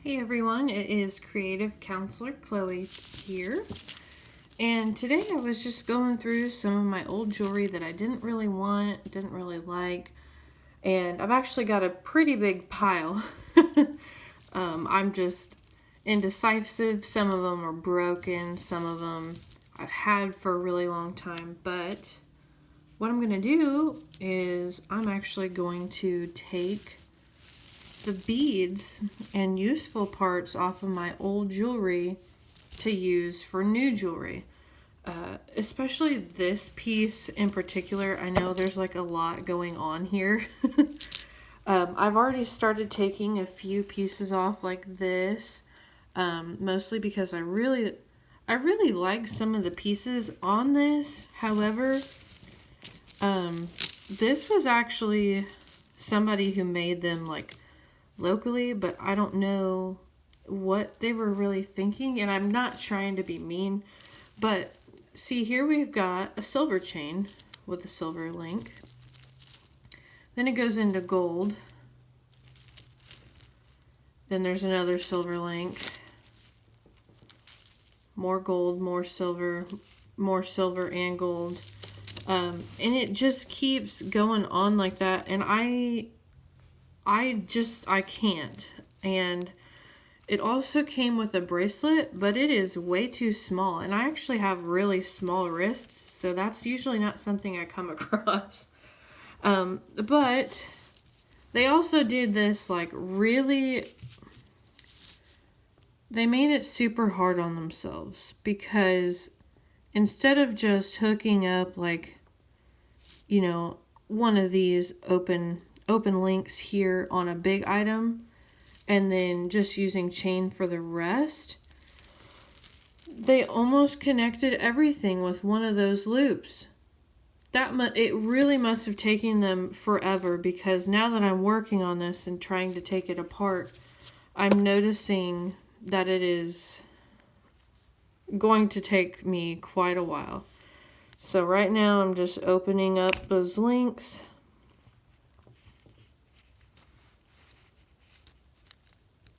Hey everyone, it is Creative Counselor Chloe here, and today I was just going through some of my old jewelry that I didn't really want, didn't really like, and I've actually got a pretty big pile. I'm just indecisive. Some of them are broken, some of them I've had for a really long time, but what I'm going to do is I'm actually going to take the beads and useful parts off of my old jewelry to use for new jewelry. Especially this piece in particular. I know there's like a lot going on here. I've already started taking a few pieces off like this, mostly because I really like some of the pieces on this. However, this was actually somebody who made them like locally, but I don't know what they were really thinking, and I'm not trying to be mean, but see, here we've got a silver chain with a silver link. Then it goes into gold. Then there's another silver link. More gold, more silver and gold. And it just keeps going on like that, and I can't. And it also came with a bracelet, but it is way too small. And I actually have really small wrists, so that's usually not something I come across. But they also did this like really, they made it super hard on themselves, because instead of just hooking up like, you know, one of these open links here on a big item and then just using chain for the rest, they almost connected everything with one of those loops. It really must have taken them forever, because now that I'm working on this and trying to take it apart, I'm noticing that it is going to take me quite a while. So right now I'm just opening up those links.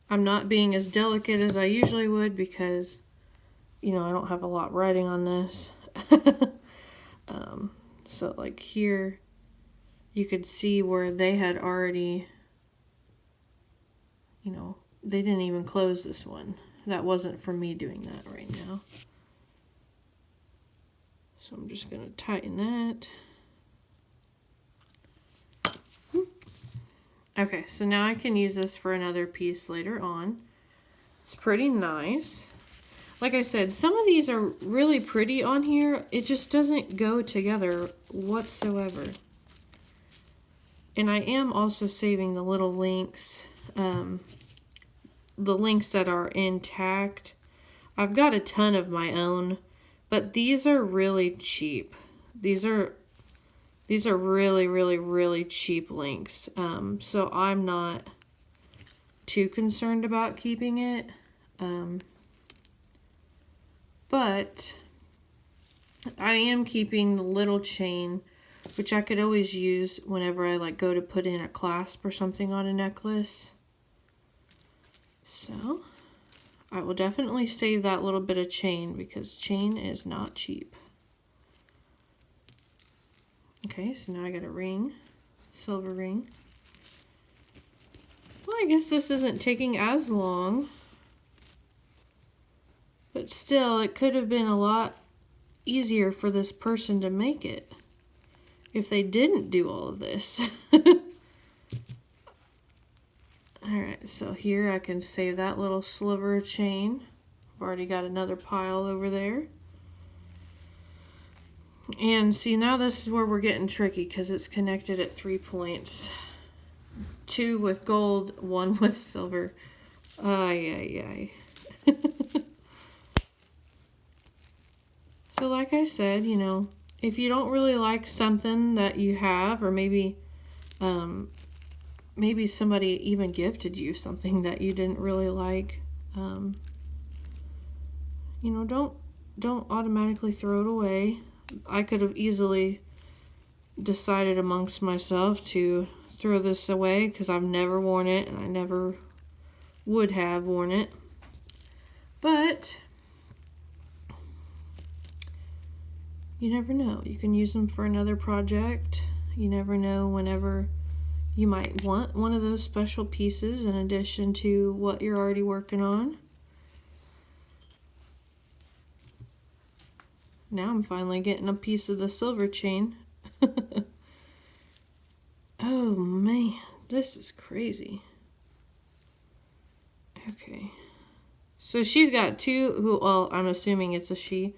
I'm not being as delicate as I usually would because, you know, I don't have a lot writing on this. So like here, you could see where they had already, you know, they didn't even close this one. That wasn't for me doing that right now. So I'm just going to tighten that. Okay, so now I can use this for another piece later on. It's pretty nice. Like I said, some of these are really pretty on here. It just doesn't go together whatsoever. And I am also saving the little links, the links that are intact. I've got a ton of my own, but these are really cheap. These are really, really, really cheap links. So I'm not too concerned about keeping it. But I am keeping the little chain, which I could always use whenever I like go to put in a clasp or something on a necklace. So I will definitely save that little bit of chain, because chain is not cheap. Okay, so now I got a ring, silver ring. Well, I guess this isn't taking as long, but still, it could have been a lot easier for this person to make it if they didn't do all of this. Alright, so here I can save that little sliver of chain. I've already got another pile over there. And see, now this is where we're getting tricky, because it's connected at 3 points. 2 with gold, 1 with silver. Ay. So like I said, you know, if you don't really like something that you have, or maybe maybe somebody even gifted you something that you didn't really like, you know, don't automatically throw it away. I could have easily decided amongst myself to throw this away because I've never worn it and I never would have worn it. But you never know. You can use them for another project. You never know whenever you might want one of those special pieces in addition to what you're already working on. Now I'm finally getting a piece of the silver chain. Oh man, this is crazy. Okay. So she's got two, well, I'm assuming it's a she.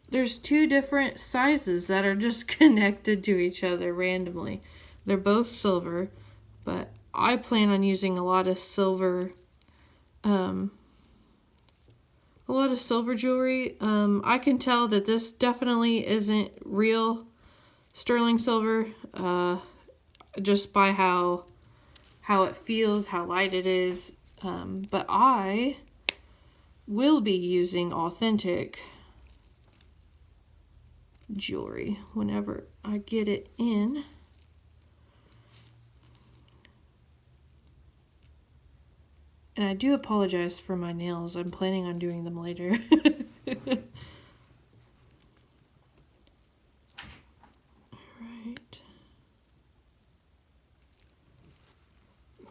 There's two different sizes that are just connected to each other randomly. They're both silver, but I plan on using a lot of silver jewelry. I can tell that this definitely isn't real sterling silver, just by how it feels, how light it is. But I will be using authentic jewelry whenever I get it in. And I do apologize for my nails. I'm planning on doing them later. Alright.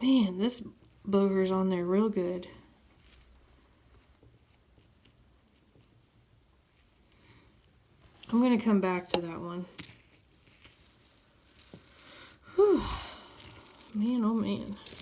Man, this booger's on there real good. I'm going to come back to that one. Whew. Man, oh man.